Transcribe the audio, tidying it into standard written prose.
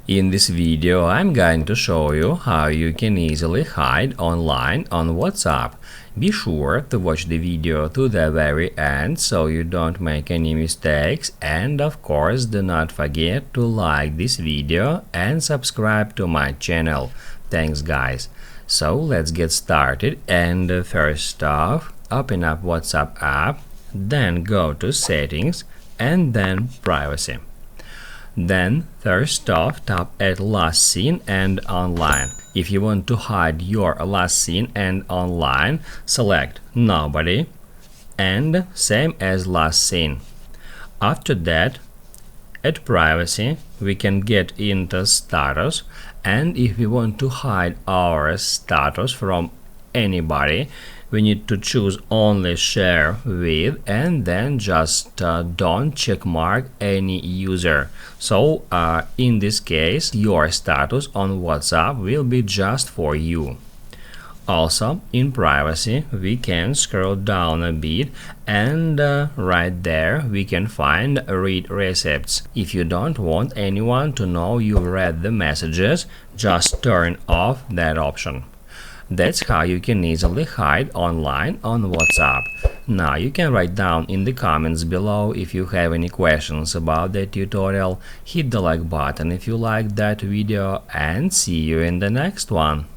In this video, I'm going to show you how you can easily hide online on WhatsApp. Be sure to watch the video to the very end so you don't make any mistakes, and of course do not forget to like this video and subscribe to my channel. Thanks guys. So let's get started, and first off, open up WhatsApp app, then go to settings and then privacy. Then, first off, tap at last seen and online. If you want to hide your last seen and online, select nobody and same as last seen. After that, at privacy, we can get into status, and if we want to hide our status from anybody, we need to choose only share with and then just don't check mark any user. So in this case, your status on WhatsApp will be just for you. Also, in privacy, we can scroll down a bit, and right there we can find read receipts. If you don't want anyone to know you read the messages, just turn off that option. That's how you can easily hide online on WhatsApp. Now you can write down in the comments below if you have any questions about that tutorial. Hit the like button if you liked that video, and see you in the next one.